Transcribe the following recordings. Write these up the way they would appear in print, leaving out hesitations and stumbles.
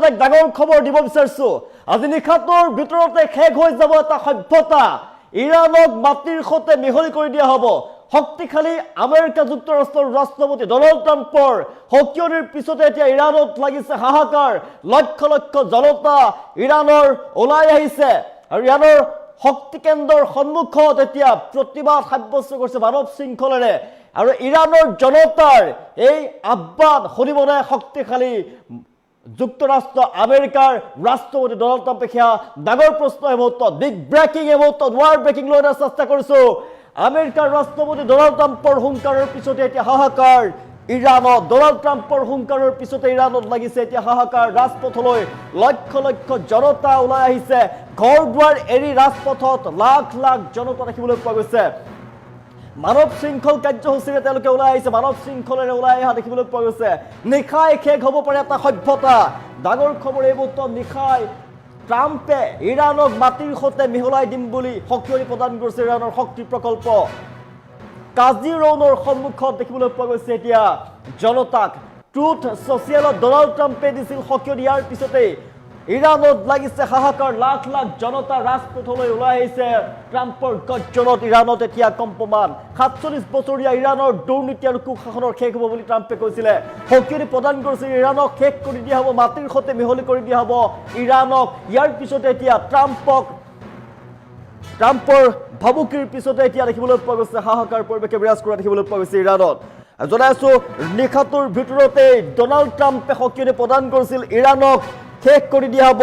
এক ডাঙৰ খবৰ দিব বিচাৰিছো আজি নিশাটোৰ ভিতৰতে শেষ হৈ যাব এটা সভ্যতা ইৰাণক মাটিৰ সৈতে মিহলি কৰি দিয়া হ'ব শক্তিশালী আমেৰিকা যুক্তৰাষ্ট্ৰৰ ৰাষ্ট্ৰপতি ডনাল্ড ট্ৰাম্পৰ হকিয়নিৰ পিছতে এতিয়া ইৰাণত লাগিছে হাহাকাৰ লক্ষ লক্ষ জনতা ইৰাণৰ ওলাই আহিছে আৰু ইৰাণৰ শক্তি কেন্দ্ৰৰ সন্মুখত এতিয়া প্ৰতিবাদ সাব্যস্ত কৰিছে মানৱ শৃংখলেৰে আৰু ইৰাণৰ জনতাৰ এই আহ্বান শুনিবলৈ শক্তিশালী যুক্তৰাষ্ট্ৰ আমেৰিকাৰ ৰাষ্ট্ৰপতি ডোনাল্ড ট্ৰাম্পে সেয়া ডাঙৰ প্ৰশ্ন এই মুহূৰ্তত বিগ ব্ৰেকিং এই মুহূৰ্তত ৱাৰ ব্ৰেকিং লৈ অনাৰ চেষ্টা কৰিছো আমেৰিকাৰ ৰাষ্ট্ৰপতি ডোনাল্ড ট্ৰাম্পৰ হুংকাৰৰ পিছতে এতিয়া হাহাকাৰ ইৰাণত ডোনাল্ড ট্ৰাম্পৰ হুংকাৰৰ পিছতে ইৰাণত লাগিছে এতিয়া হাহাকাৰ ৰাজপথলৈ লক্ষ লক্ষ জনতা ওলাই আহিছে ঘৰ দুৱাৰ এৰি ৰাজপথত লাখ লাখ জনতা দেখিবলৈ পোৱা গৈছে মানৱ শৃংখল কাৰ্যসূচীৰে তেওঁলোকে ওলাই আহিছে মানৱ শৃংখলেৰে ওলাই অহা দেখিবলৈ পোৱা গৈছে নিশাই শেষ হ'ব পাৰে এটা সভ্যতা ডাঙৰ খবৰ এই মুহূৰ্তত নিশাই ট্ৰাম্পে ইৰাণক মাটিৰ সৈতে মিহলাই দিম বুলি সক্ৰিয় প্ৰদান কৰিছে ইৰাণৰ শক্তি প্ৰকল্প কাজিৰঙাৰ সন্মুখত দেখিবলৈ পোৱা গৈছে এতিয়া জনতাক ট্ৰুথ ছ'চিয়েলত ডনাল্ড ট্ৰাম্পে দিছিল সক্ৰিয় দিয়াৰ পিছতে ইৰাণত লাগিছে হাহাকাৰ লাখ লাখ জনতা ৰাজপথলৈ ওলাই আহিছে ট্ৰাম্পৰ গৰ্জনত ইৰাণত এতিয়া কম্পমান ৪৭ বছৰীয়া ইৰাণৰ দুৰ্নীতি আৰু কুশাসনৰ শেষ হ'ব বুলি ট্ৰাম্পে কৈছিলে সক্ৰিয় প্ৰদান কৰিছিল ইৰাণক শেষ কৰি দিয়া হ'ব মাটিৰ সৈতে মিহলি কৰি দিয়া হ'ব ইৰাণক ইয়াৰ পিছতে এতিয়া ট্ৰাম্পৰ ভাবুকিৰ পিছতে এতিয়া দেখিবলৈ পোৱা গৈছে হাহাকাৰ পৰিৱেশে বিৰাজ কৰা দেখিবলৈ পোৱা গৈছে ইৰাণত জনাইছো নিশাটোৰ ভিতৰতে ডনাল্ড ট্ৰাম্পে সক্ৰিয় প্ৰদান কৰিছিল ইৰাণক শেষ কৰি দিয়া হ'ব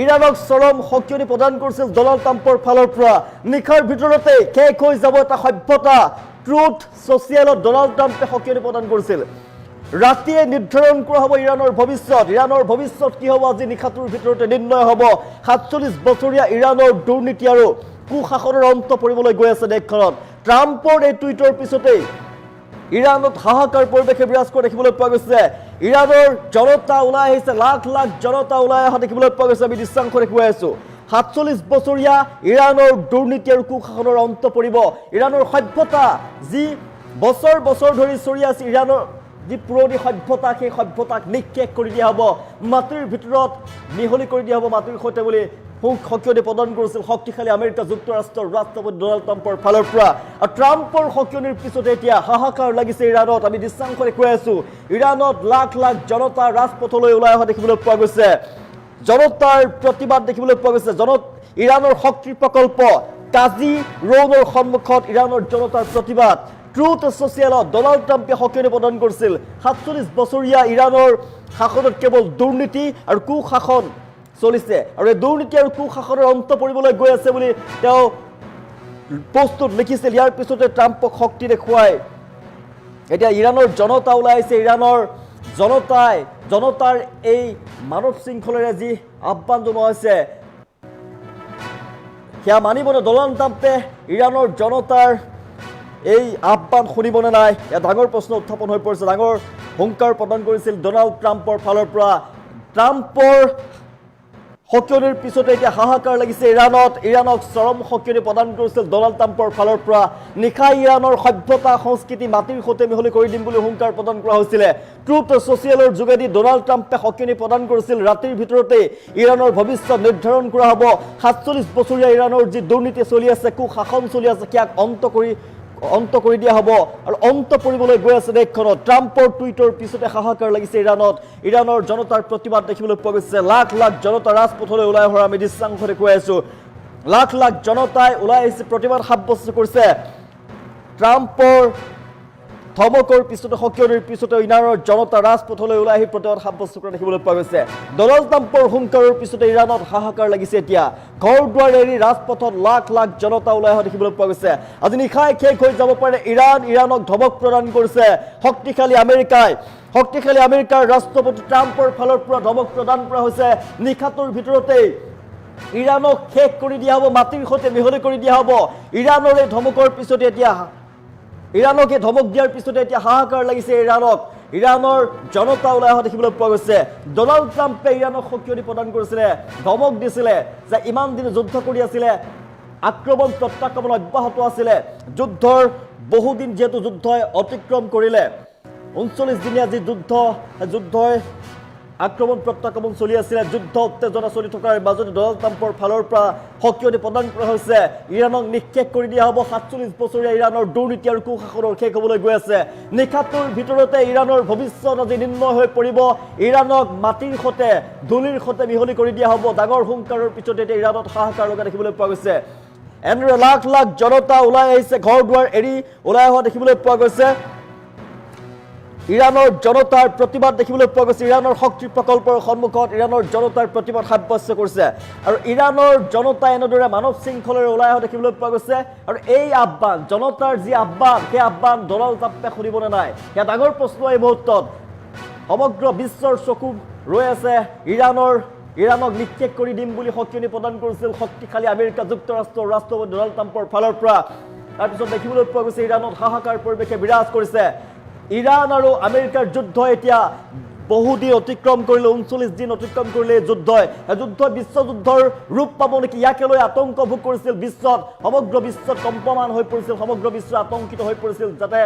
ইৰাণক চৰম সক্ৰিয় প্ৰদান কৰিছিল ডনাল্ড ট্ৰাম্পৰ ফালৰ পৰা নিশাৰ ভিতৰতে শেষ হৈ যাব এটা সভ্যতা ট্ৰুথ ছ'চিয়েলত ডনাল্ড ট্ৰাম্পে সক্ৰিয় প্ৰদান কৰিছিল ৰাতিয়ে নিৰ্ধাৰণ কৰা হ'ব ইৰাণৰ ভৱিষ্যত কি হ'ব আজি নিশাটোৰ ভিতৰতে নিৰ্ণয় হ'ব ৪৭ বছৰীয়া ইৰাণৰ দুৰ্নীতি আৰু কুশাসনৰ অন্ত পৰিবলৈ গৈ আছে দেশখনত ট্ৰাম্পৰ এই টুইটৰ পিছতেই ইৰাণত হাহাকাৰ পৰিৱেশে বিৰাজ কৰা দেখিবলৈ পোৱা গৈছে ইৰাণৰ জনতা ওলাই আহিছে লাখ লাখ জনতা ওলাই অহা দেখিবলৈ পোৱা গৈছে আমি দৃশ্যাংশ দেখুৱাই আছো ৪৭ বছৰীয়া ইৰাণৰ দুৰ্নীতি আৰু কুশাসনৰ অন্ত পৰিব ইৰাণৰ সভ্যতা যি বছৰ বছৰ ধৰি চলি আছে ইৰাণৰ যি পুৰণি সভ্যতা সেই সভ্যতাক নিঃশেষ কৰি দিয়া হ'ব মাটিৰ ভিতৰত মিহলি কৰি দিয়া হ'ব মাটিৰ সৈতে বুলি সক্ৰিয় প্ৰদান কৰিছিল শক্তিশালী আমেৰিকা যুক্তৰাষ্ট্ৰৰ ৰাষ্ট্ৰপতি ডনাল্ড ট্ৰাম্পৰ ফালৰ পৰা আৰু ট্ৰাম্পৰ সক্ৰিয়নিৰ পিছতে এতিয়া হাহাকাৰ লাগিছে ইৰাণত আমি দৃশ্যাংশ দেখুৱাই আছো ইৰাণত লাখ লাখ জনতা ৰাজপথলৈ ওলাই অহা দেখিবলৈ পোৱা গৈছে জনতাৰ প্ৰতিবাদ দেখিবলৈ পোৱা গৈছে ইৰাণৰ শক্তি প্ৰকল্প কাজিৰঙাৰ সন্মুখত ইৰাণৰ জনতাৰ প্ৰতিবাদ ট্ৰুথ ছ'চিয়েলত ডনাল্ড ট্ৰাম্পে সক্ৰিয় প্ৰদান কৰিছিল ৪৭ বছৰীয়া ইৰাণৰ শাসনত কেৱল দুৰ্নীতি আৰু কুশাসন চলিছে আৰু এই দুৰ্নীতি আৰু কুশাসনৰ অন্ত পৰিবলৈ গৈ আছে বুলি তেওঁ পোষ্টত লিখিছিল ইয়াৰ পিছতে ট্ৰাম্পক শক্তি দেখুৱাই এতিয়া ইৰাণৰ জনতা ওলাই আহিছে ইৰাণৰ জনতাৰ এই মানৱ শৃংখলেৰে যি আহ্বান জনোৱা হৈছে সেয়া মানিবনে ডনাল্ড ট্ৰাম্পে ইৰাণৰ জনতাৰ এই আহ্বান শুনিবনে নাই এয়া ডাঙৰ প্ৰশ্ন উত্থাপন হৈ পৰিছে ডাঙৰ হুংকাৰ প্ৰদান কৰিছিল ডনাল্ড ট্ৰাম্পৰ ফালৰ পৰা ট্ৰাম্পৰ সক্ৰিয়নিৰ পিছতে এতিয়া হাহাকাৰ লাগিছে ইৰাণক চৰম সক্ৰিয় প্ৰদান কৰিছিল ডনাল্ড ট্ৰাম্পৰ ফালৰ পৰা নিশাই ইৰাণৰ সভ্যতা সংস্কৃতি মাটিৰ সৈতে মিহলি কৰি দিম বুলি হুংকাৰ প্ৰদান কৰা হৈছিলে ট্ৰুথ ছ'চিয়েলৰ যোগেদি ডনাল্ড ট্ৰাম্পে সক্ৰিয় প্ৰদান কৰিছিল ৰাতিৰ ভিতৰতে ইৰাণৰ ভৱিষ্যত নিৰ্ধাৰণ কৰা হ'ব ৪৭ বছৰীয়া ইৰাণৰ যি দুৰ্নীতি চলি আছে কুশাসন চলি আছে সেয়াক অন্ত কৰি দিয়া হ'ব আৰু অন্ত পৰিবলৈ গৈ আছে দেশখনত ট্ৰাম্পৰ টুইটৰ পিছতে হাহাকাৰ লাগিছে ইৰাণৰ জনতাৰ প্ৰতিবাদ দেখিবলৈ পোৱা গৈছে লাখ লাখ জনতা ৰাজপথলৈ ওলাই অহা আমি দৃশ্যাংশ দেখুৱাই আছো লাখ লাখ জনতাই ওলাই আহিছে প্ৰতিবাদ সাব্যস্ত কৰিছে ট্ৰাম্পৰ ধমকৰ পিছতে সক্ৰিয়নিৰ পিছতে ইৰাণৰ জনতা ৰাজপথলৈ ওলাই আহি প্ৰতিবাদ সাব্যস্ত কৰা দেখিবলৈ পোৱা গৈছে ডনাল্ড ট্ৰাম্পৰ হুংকাৰৰ পিছতে ইৰাণত হাহাকাৰ লাগিছে এতিয়া ঘৰ দুৱাৰ এৰি ৰাজপথত লাখ লাখ জনতা ওলাই অহা দেখিবলৈ পোৱা গৈছে আজি নিশাই শেষ হৈ যাব পাৰে ইৰাণক ধমক প্ৰদান কৰিছে শক্তিশালী আমেৰিকাৰ ৰাষ্ট্ৰপতি ট্ৰাম্পৰ ফালৰ পৰা ধমক প্ৰদান কৰা হৈছে নিশাটোৰ ভিতৰতেই ইৰাণক শেষ কৰি দিয়া হ'ব মাটিৰ সৈতে মিহলি কৰি দিয়া হ'ব ইৰাণৰ এই ধমকৰ পিছতে এতিয়া ইৰাণকে ধমক দিয়াৰ পিছতে এতিয়া হাহাকাৰ লাগিছে ইৰাণৰ জনতা ওলাই অহা দেখিবলৈ পোৱা গৈছে ডনাল্ড ট্ৰাম্পে ইৰাণক সক্ৰিয় প্ৰদান কৰিছিলে ধমক দিছিলে যে ইমান দিন যুদ্ধ কৰি আছিলে আক্ৰমণ প্ৰত্যাক্ৰমণ অব্যাহত আছিলে যুদ্ধৰ বহুদিন যেহেতু যুদ্ধই অতিক্ৰম কৰিলে ৩৯ দিনীয়া যি যুদ্ধই আক্ৰমণ প্ৰত্যাক্ৰমণ চলি আছিলে যুদ্ধ উত্তেজনা চলি থকাৰ মাজতে ডনাল্ড ট্ৰাম্পৰ ফালৰ পৰা সকিয়নি প্ৰদান কৰা হৈছে ইৰাণক নিক্ষেপ কৰি দিয়া হ'ব ৪৭ বছৰীয়া ইৰাণৰ দুৰ্নীতি আৰু কুশাসনৰ শেষ হ'বলৈ গৈ আছে নিশাটোৰ ভিতৰতে ইৰাণৰ ভৱিষ্যত আজি নিৰ্ণয় হৈ পৰিব ইৰাণক মাটিৰ সতে ধূলিৰ সতে মিহলি কৰি দিয়া হ'ব ডাঙৰ হুংকাৰৰ পিছতে এতিয়া ইৰাণত হাহাকাৰ লগা দেখিবলৈ পোৱা গৈছে এনেদৰে লাখ লাখ জনতা ওলাই আহিছে ঘৰ দুৱাৰ এৰি ওলাই অহা দেখিবলৈ পোৱা গৈছে ইৰাণৰ জনতাৰ প্ৰতিবাদ দেখিবলৈ পোৱা গৈছে ইৰাণৰ শক্তি প্ৰকল্পৰ সন্মুখত ইৰাণৰ জনতাৰ প্ৰতিবাদ সাব্যস্ত কৰিছে আৰু ইৰাণৰ জনতা এনেদৰে মানৱ শৃংখলেৰে ওলাই অহা দেখিবলৈ পোৱা গৈছে আৰু এই আহ্বান জনতাৰ যি আহ্বান সেই আহ্বান ডনাল্ড ট্ৰাম্পে শুনিবনে নাই সেয়া ডাঙৰ প্ৰশ্ন এই মুহূৰ্তত সমগ্ৰ বিশ্বৰ চকু ৰৈ আছে ইৰাণক নিক্ষেপ কৰি দিম বুলি সকিয়নি প্ৰদান কৰিছিল শক্তিশালী আমেৰিকা যুক্তৰাষ্ট্ৰৰ ৰাষ্ট্ৰপতি ডনাল্ড ট্ৰাম্পৰ ফালৰ পৰা তাৰপিছত দেখিবলৈ পোৱা গৈছে ইৰাণত হাহাকাৰ পৰিৱেশে বিৰাজ কৰিছে ইৰাণ আৰু আমেৰিকাৰ যুদ্ধ এতিয়া বহুদিন অতিক্ৰম কৰিলে ৩৯ দিন অতিক্ৰম কৰিলে যুদ্ধ বিশ্বযুদ্ধৰ ৰূপ পাব নেকি ইয়াকে লৈ আতংক ভোগ কৰিছিল বিশ্বত সমগ্ৰ বিশ্বত কম্পমান হৈ পৰিছিল সমগ্ৰ বিশ্ব আতংকিত হৈ পৰিছিল যাতে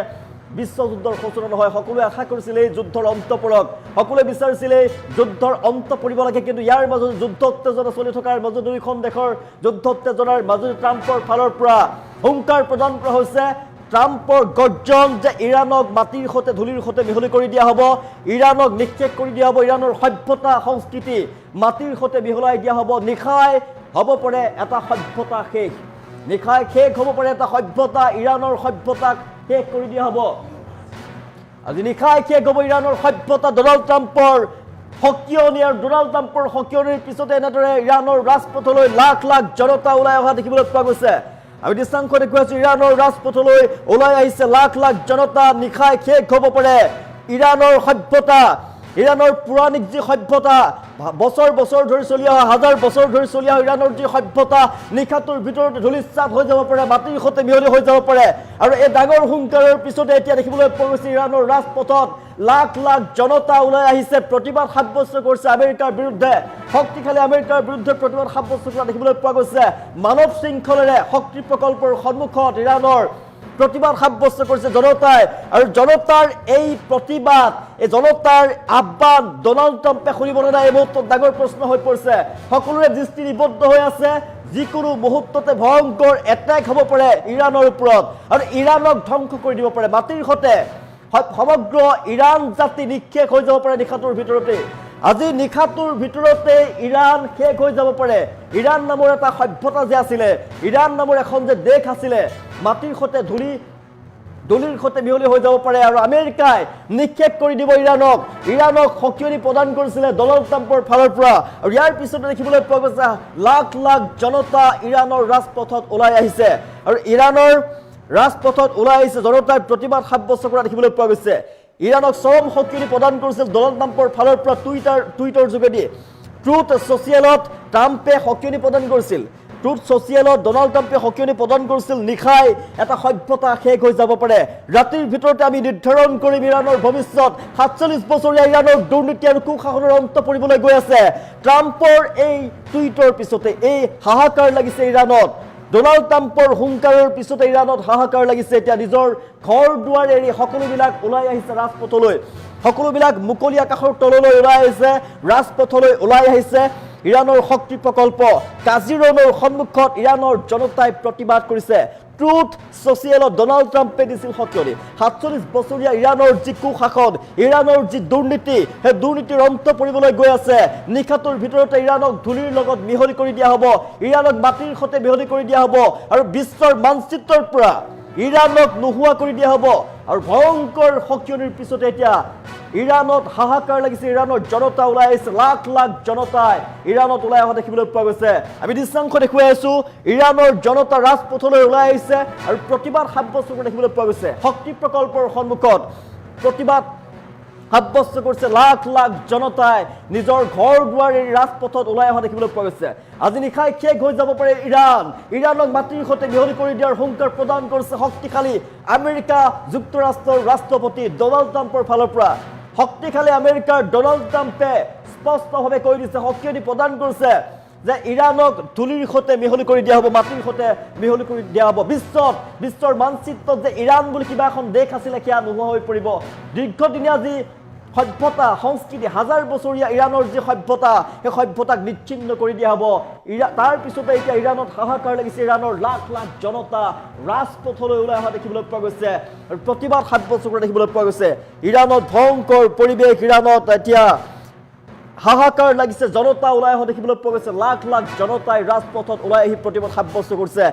বিশ্বযুদ্ধৰ সূচনা নহয় সকলোৱে আশা কৰিছিল এই যুদ্ধৰ অন্ত পৰক সকলোৱে বিচাৰিছিল এই যুদ্ধৰ অন্ত পৰিব লাগে কিন্তু ইয়াৰ মাজত যুদ্ধ উত্তেজনা চলি থকাৰ মাজত দুয়োখন দেশৰ যুদ্ধ উত্তেজনাৰ মাজত ট্ৰাম্পৰ ফালৰ পৰা হুংকাৰ প্ৰদান কৰা হৈছে ট্ৰাম্পৰ গৰ্জন যে ইৰাণক মাটিৰ সতে ধূলিৰ সতে মিহলি কৰি দিয়া হ'ব ইৰাণক নিক্ষেপ কৰি দিয়া হ'ব ইৰাণৰ সভ্যতা সংস্কৃতি মাটিৰ সতে মিহলাই দিয়া হ'ব নিশাই হ'ব পাৰে এটা সভ্যতা শেষ নিশাই শেষ হ'ব পাৰে এটা সভ্যতা ইৰাণৰ সভ্যতাক শেষ কৰি দিয়া হ'ব আজি নিশাই শেষ হ'ব ইৰাণৰ সভ্যতা ডনাল্ড ট্ৰাম্পৰ সকিয়নি আৰু ডনাল্ড ট্ৰাম্পৰ সকিয়নিৰ পিছতে এনেদৰে ইৰাণৰ ৰাজপথলৈ লাখ লাখ জনতা ওলাই অহা দেখিবলৈ পোৱা গৈছে আমি দৃশ্যাংশ দেখুৱাইছো ইৰাণৰ ৰাজপথলৈ ওলাই আহিছে লাখ লাখ জনতা নিশাই শেষ হ'ব পাৰে ইৰাণৰ সভ্যতা ইৰাণৰ পৌৰাণিক যি সভ্যতা বছৰ বছৰ ধৰি চলি অহা হাজাৰ বছৰ ধৰি চলি অহা ইৰাণৰ যি সভ্যতা নিশাটোৰ ভিতৰতে ধূলিচাপ হৈ যাব পাৰে মাটিৰ সতে মিহলি হৈ যাব পাৰে আৰু এই ডাঙৰ হুংকাৰৰ পিছতে এতিয়া দেখিবলৈ পোৱা গৈছে ইৰাণৰ ৰাজপথত লাখ লাখ জনতা ওলাই আহিছে প্ৰতিবাদ সাব্যস্ত কৰিছে আমেৰিকাৰ বিৰুদ্ধে শক্তিশালী আমেৰিকাৰ বিৰুদ্ধে প্ৰতিবাদ সাব্যস্ত কৰা দেখিবলৈ পোৱা গৈছে মানৱ শৃংখলেৰে শক্তি প্ৰকল্পৰ সন্মুখত ইৰাণৰ প্ৰতিবাদ সাব্যস্ত কৰিছে জনতাই আৰু জনতাৰ এই প্ৰতিবাদ এই জনতাৰ আহ্বান ডনাল্ড ট্ৰাম্পে শুনিবলৈ নাই এই মুহূৰ্তত ডাঙৰ প্ৰশ্ন হৈ পৰিছে সকলোৰে দৃষ্টি নিবদ্ধ হৈ আছে যিকোনো মুহূৰ্ততে ভয়ংকৰ এটেক হ'ব পাৰে ইৰাণৰ ওপৰত আৰু ইৰাণক ধ্বংস কৰি দিব পাৰে মাটিৰ সতে সমগ্ৰ ইৰাণ জাতি নিক্ষেপ হৈ যাব পাৰে নিশাটোৰ ভিতৰতে আজি নিশাটোৰ ভিতৰতে ইৰাণ শেষ হৈ যাব পাৰে ইৰাণ নামৰ এটা সভ্যতা যে আছিলে ইৰাণ নামৰ এখন যে দেশ আছিলে মাটিৰ সতে ধূলিৰ সতে মিহলি হৈ যাব পাৰে আৰু আমেৰিকাই নিক্ষেপ কৰি দিব ইৰাণক সকিয়নি প্ৰদান কৰিছিলে ডনাল্ড ট্ৰাম্পৰ ফালৰ পৰা আৰু ইয়াৰ পিছতে দেখিবলৈ পোৱা গৈছে লাখ লাখ জনতা ইৰাণৰ ৰাজপথত ওলাই আহিছে আৰু ইৰাণৰ ৰাজপথত ওলাই আহিছে জনতাৰ প্ৰতিবাদ সাব্যস্ত কৰা দেখিবলৈ পোৱা গৈছে ইৰাণক চৰম সকিয়নি প্ৰদান কৰিছিল ডনাল্ড ট্ৰাম্পৰ ফালৰ পৰা টুইটাৰ যোগেদি ট্ৰুথ ছ'চিয়েলত ট্ৰাম্পে সকিয়নি প্ৰদান কৰিছিল ট্ৰুথ ছ'চিয়েলত ডনাল্ড ট্ৰাম্পে সকিয়নি প্ৰদান কৰিছিল নিশাই এটা সভ্যতা শেষ হৈ যাব পাৰে ৰাতিৰ ভিতৰতে আমি নিৰ্ধাৰণ কৰিম ইৰাণৰ ভৱিষ্যত ৪৭ বছৰীয়া ইৰাণৰ দুৰ্নীতি আৰু কুশাসনৰ অন্ত পৰিবলৈ গৈ আছে ট্ৰাম্পৰ এই টুইটৰ পিছতে এই হাহাকাৰ লাগিছে ইৰাণত ডনাল্ড ট্ৰাম্পৰ হুংকাৰৰ পিছতে ইৰাণত হাহাকাৰ লাগিছে এতিয়া নিজৰ ঘৰ দুৱাৰ এৰি সকলোবিলাক ওলাই আহিছে ৰাজপথলৈ সকলোবিলাক মুকলি আকাশৰ তললৈ ওলাই আহিছে ৰাজপথলৈ ওলাই আহিছে ইৰাণৰ শক্তি প্ৰকল্প কাজিৰঙাৰ সন্মুখত ইৰাণৰ জনতাই প্ৰতিবাদ কৰিছে ট্ৰুথ ছ'চিয়েলত ডনাল্ড ট্ৰাম্পে দিছিল সকিয়নি ৪৭ বছৰীয়া ইৰাণৰ যি কুশাসন ইৰাণৰ যি দুৰ্নীতি সেই দুৰ্নীতিৰ অন্ত পৰিবলৈ গৈ আছে নিশাটোৰ ভিতৰতে ইৰাণক ধূলিৰ লগত মিহলি কৰি দিয়া হ'ব ইৰাণক মাটিৰ সতে মিহলি কৰি দিয়া হ'ব আৰু বিশ্বৰ মানচিত্ৰৰ পৰা ইৰাণক নোহোৱা কৰি দিয়া হ'ব আৰু ভয়ংকৰ সকিয়নিৰ পিছতে এতিয়া ইৰাণত হাহাকাৰ লাগিছে ইৰাণৰ জনতা ওলাই আহিছে লাখ লাখ জনতাই ইৰাণত ওলাই অহা দেখিবলৈ পোৱা গৈছে আমি দৃশ্যাংশ দেখুৱাই আছো ইৰাণৰ জনতা ৰাজপথলৈ ওলাই আহিছে আৰু প্ৰতিবাদ সাব্যস্ত কৰা দেখিবলৈ পোৱা গৈছে শক্তি প্ৰকল্পৰ সন্মুখত প্ৰতিবাদ সাব্যস্ত কৰিছে লাখ লাখ জনতাই নিজৰ ঘৰ দুৱাৰ এৰি ৰাজপথত ওলাই অহা দেখিবলৈ পোৱা গৈছে আজি নিশাই শেষ হৈ যাব পাৰে ইৰাণক মাটিৰ সতে মিহলি কৰি দিয়াৰ হুংকাৰ প্ৰদান কৰিছে শক্তিশালী আমেৰিকা যুক্তৰাষ্ট্ৰৰ ৰাষ্ট্ৰপতি ডনাল্ড ট্ৰাম্পৰ ফালৰ পৰা শক্তিশালী আমেৰিকাৰ ডনাল্ড ট্ৰাম্পে স্পষ্টভাৱে কৈ দিছে সকিয়নি প্ৰদান কৰিছে যে ইৰাণক ধূলিৰ সতে মিহলি কৰি দিয়া হ'ব মাটিৰ সতে মিহলি কৰি দিয়া হ'ব বিশ্বৰ মানচিত্ৰত যে ইৰাণ বুলি কিবা এখন দেশ আছিলে সেয়া নোহোৱা হৈ পৰিব দীৰ্ঘদিনীয়া যি সভ্যতা সংস্কৃতি হাজাৰ বছৰীয়া ইৰাণৰ যি সভ্যতা সেই সভ্যতাক নিচ্ছিন্ন কৰি দিয়া হ'ব তাৰ পিছতে এতিয়া ইৰাণত হাহাকাৰ লাগিছে ইৰাণৰ লাখ লাখ জনতা ৰাজপথলৈ ওলাই অহা দেখিবলৈ পোৱা গৈছে আৰু প্ৰতিবাদ সাব্যস্ত কৰা দেখিবলৈ পোৱা গৈছে ইৰাণত ভয়ংকৰ পৰিৱেশ ইৰাণত এতিয়া হাহাকাৰ লাগিছে জনতা ওলাই অহা দেখিবলৈ পোৱা গৈছে লাখ লাখ জনতাই ৰাজপথত ওলাই আহি প্ৰতিবাদ সাব্যস্ত কৰিছে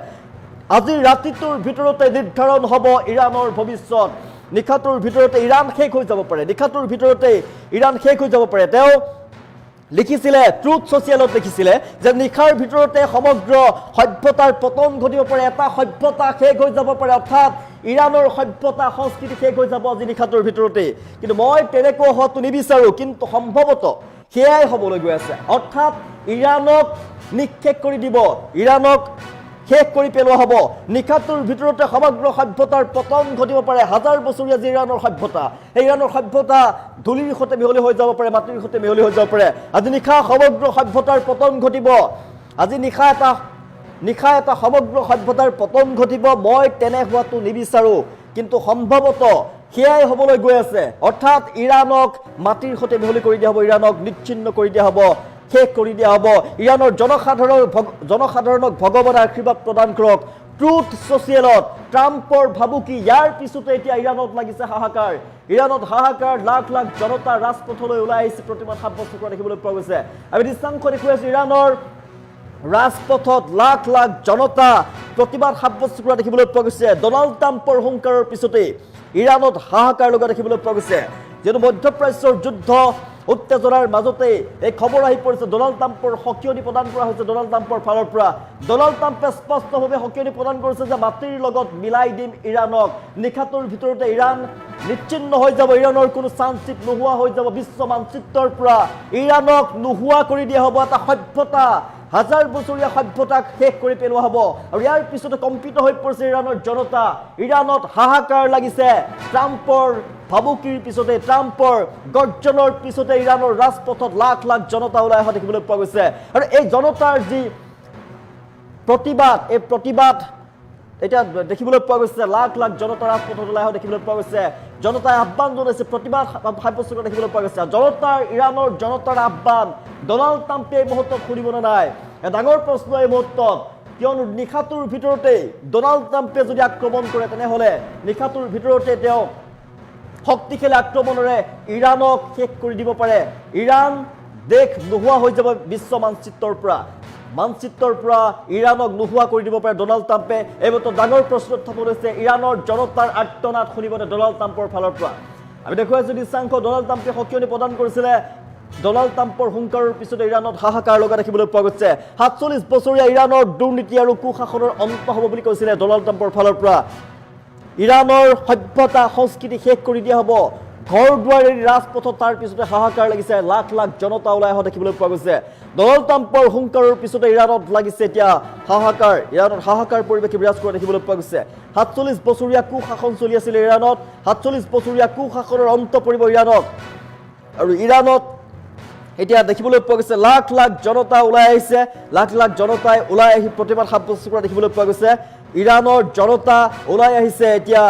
আজি ৰাতিটোৰ ভিতৰতে নিৰ্ধাৰণ হ'ব ইৰাণৰ ভৱিষ্যত নিশাটোৰ ভিতৰতে ইৰাণ শেষ হৈ যাব পাৰে নিশাটোৰ ভিতৰতে ইৰাণ শেষ হৈ যাব পাৰে তেওঁ লিখিছিলে ট্ৰুথ ছ'চিয়েলত লিখিছিলে যে নিশাৰ ভিতৰতে সমগ্ৰ সভ্যতাৰ পতন ঘটিব পাৰে এটা সভ্যতা শেষ হৈ যাব পাৰে অৰ্থাৎ ইৰাণৰ সভ্যতা সংস্কৃতি শেষ হৈ যাব আজি নিশাটোৰ ভিতৰতে কিন্তু মই তেনেকৈ হোৱাটো নিবিচাৰোঁ কিন্তু সম্ভৱতঃ সেয়াই হ'বলৈ গৈ আছে অৰ্থাৎ ইৰাণক নিক্ষেপ কৰি দিব ইৰাণক শেষ কৰি পেলোৱা হ'ব নিশাটোৰ ভিতৰতে সমগ্ৰ সভ্যতাৰ পতন ঘটিব পাৰে হাজাৰ বছৰীয়া যি ইৰাণৰ সভ্যতা এই ইৰাণৰ সভ্যতা ধূলিৰ সৈতে মিহলি হৈ যাব পাৰে মাটিৰ সৈতে মিহলি হৈ যাব পাৰে আজি নিশা সমগ্ৰ সভ্যতাৰ পতন ঘটিব আজি নিশা এটা সমগ্ৰ সভ্যতাৰ পতন ঘটিব মই তেনে হোৱাটো নিবিচাৰোঁ কিন্তু সম্ভৱতঃ সেয়াই হ'বলৈ গৈ আছে অৰ্থাৎ ইৰাণক মাটিৰ সৈতে মিহলি কৰি দিয়া হ'ব ইৰাণক নিচ্ছিন্ন কৰি দিয়া হ'ব শেষ কৰি দিয়া হ'ব ইৰাণৰ জনসাধাৰণক ভগৱানৰ আশীৰ্বাদ প্ৰদান কৰক ট্ৰুথ ছ'চিয়েলত ট্ৰাম্পৰ ভাবুকি ইয়াৰ পিছতে এতিয়া ইৰাণত লাগিছে হাহাকাৰ ইৰাণত হাহাকাৰ লাখ লাখ জনতা ৰাজপথলৈ ওলাই আহিছে প্ৰতিবাদ সাব্যস্ত কৰা দেখিবলৈ পোৱা গৈছে আমি দৃশ্যাংশ দেখুৱাই আছোঁ ইৰাণৰ ৰাজপথত লাখ লাখ জনতা প্ৰতিবাদ সাব্যস্ত কৰা দেখিবলৈ পোৱা গৈছে ডনাল্ড ট্ৰাম্পৰ হুংকাৰৰ পিছতে ইৰাণত হাহাকাৰ লগা দেখিবলৈ পোৱা গৈছে যিহেতু মধ্যপ্ৰাচ্যৰ যুদ্ধ উত্তেজনাৰ মাজতে এই খবৰ আহি পৰিছে ডনাল্ড ট্ৰাম্পৰ সকিয়নি প্ৰদান কৰা হৈছে ডনাল্ড ট্ৰাম্পৰ ফালৰ পৰা ডনাল্ড ট্ৰাম্পে স্পষ্টভাৱে সকিয়নি প্ৰদান কৰিছে যে মাটিৰ লগত মিলাই দিম ইৰাণক নিশাটোৰ ভিতৰতে ইৰাণ নিচ্ছিন্ন হৈ যাব ইৰাণৰ কোনো চান্সিপ নোহোৱা হৈ যাব বিশ্ব মানচিত্ৰৰ পৰা ইৰাণক নোহোৱা কৰি দিয়া হ'ব এটা সভ্যতা হাজাৰ বছৰীয়া সভ্যতাক শেষ কৰি পেলোৱা হ'ব আৰু ইয়াৰ পিছতে কম্পিত হৈ পৰিছে ইৰাণৰ জনতা ইৰাণত হাহাকাৰ লাগিছে ট্ৰাম্পৰ ভাবুকিৰ পিছতে ট্ৰাম্পৰ গৰ্জনৰ পিছতে ইৰাণৰ ৰাজপথত লাখ লাখ জনতা ওলাই অহা দেখিবলৈ পোৱা গৈছে আৰু এই জনতাৰ যি প্ৰতিবাদ এতিয়া দেখিবলৈ পোৱা গৈছে লাখ লাখ জনতা ৰাজপথত ওলাই অহা দেখিবলৈ পোৱা গৈছে জনতাই আহ্বান জনাইছে প্ৰতিবাদ সাব্যস্ত কৰা দেখিবলৈ পোৱা গৈছে ইৰাণৰ জনতাৰ আহ্বান ডনাল্ড ট্ৰাম্পে এই মুহূৰ্তত শুনিবনে নাই ডাঙৰ প্ৰশ্ন এই মুহূৰ্তত কিয়নো নিশাটোৰ ভিতৰতে ডনাল্ড ট্ৰাম্পে যদি আক্ৰমণ কৰে তেনেহ'লে নিশাটোৰ ভিতৰতে তেওঁ শক্তিশালী আক্ৰমণেৰে ইৰাণক শেষ কৰি দিব পাৰে ইৰাণ দেশ নোহোৱা হৈ যাব বিশ্ব মানচিত্ৰৰ পৰা ইৰাণক নোহোৱা কৰি দিব পাৰে ডনাল্ড ট্ৰাম্পে এইমাত্ৰ ডাঙৰ প্ৰশ্ন উত্থাপন হৈছে ইৰাণৰ জনতাৰ আৰ্তনাদ শুনিবনে ডনাল্ড ট্ৰাম্পৰ ফালৰ পৰা আমি দেখুৱাইছোঁ দৃশ্যাংশ ডনাল্ড ট্ৰাম্পে সকিয়নি প্ৰদান কৰিছিলে ডনাল্ড ট্ৰাম্পৰ হুংকাৰৰ পিছতে ইৰাণত হাহাকাৰ লগা দেখিবলৈ পোৱা গৈছে ৪৭ বছৰীয়া ইৰাণৰ দুৰ্নীতি আৰু কুশাসনৰ অন্ত হ'ব বুলি কৈছিলে ডনাল্ড ট্ৰাম্পৰ ফালৰ পৰা ইৰাণৰ সভ্যতা সংস্কৃতি শেষ কৰি দিয়া হ'ব ঘৰ দুৱাৰ এৰি ৰাজপথত তাৰ পিছতে হাহাকাৰ লাগিছে লাখ লাখ জনতা ওলাই অহা দেখিবলৈ পোৱা গৈছে ডনাল্ড ট্ৰাম্পৰ হুংকাৰৰ পিছতে ইৰাণত লাগিছে এতিয়া ইৰাণত হাহাকাৰ পৰিৱেশে বিৰাজ কৰা দেখিবলৈ পোৱা গৈছে ৪৭ বছৰীয়া কুশাসন চলি আছিল ইৰাণত ৪৭ বছৰীয়া কুশাসনৰ অন্ত পৰিব ইৰাণত আৰু ইৰাণত এতিয়া দেখিবলৈ পোৱা গৈছে লাখ লাখ জনতা ওলাই আহিছে লাখ লাখ জনতাই ওলাই আহি প্ৰতিবাদ সাব্যস্ত কৰা দেখিবলৈ পোৱা গৈছে ইৰাণৰ জনতা ওলাই আহিছে এতিয়া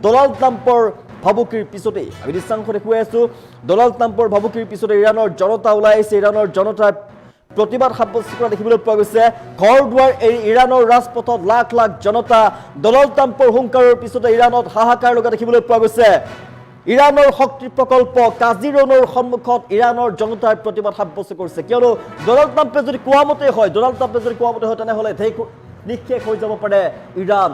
ডনাল্ড ট্ৰাম্পৰ ভাবুকিৰ পিছতে আমি দৃশ্যাংশ দেখুৱাই আছোঁ ডনাল্ড ট্ৰাম্পৰ ভাবুকিৰ পিছতে ইৰাণৰ জনতা ওলাই আহিছে ইৰাণৰ জনতাই প্ৰতিবাদ সাব্যস্ত কৰা দেখিবলৈ পোৱা গৈছে ঘৰ দুৱাৰ এৰি ইৰাণৰ ৰাজপথত লাখ লাখ জনতা ডনাল্ড ট্ৰাম্পৰ হুংকাৰৰ পিছতে ইৰাণত হাহাকাৰ লগা দেখিবলৈ পোৱা গৈছে ইৰাণৰ শক্তি প্ৰকল্প কাজিৰঙাৰ সন্মুখত ইৰাণৰ জনতাৰ প্ৰতিবাদ সাব্যস্ত কৰিছে কিয়নো ডনাল্ড ট্ৰাম্পে যদি কোৱা মতে হয় তেনেহ'লে নিক্ষেপ হৈ যাব পাৰে ইৰাণ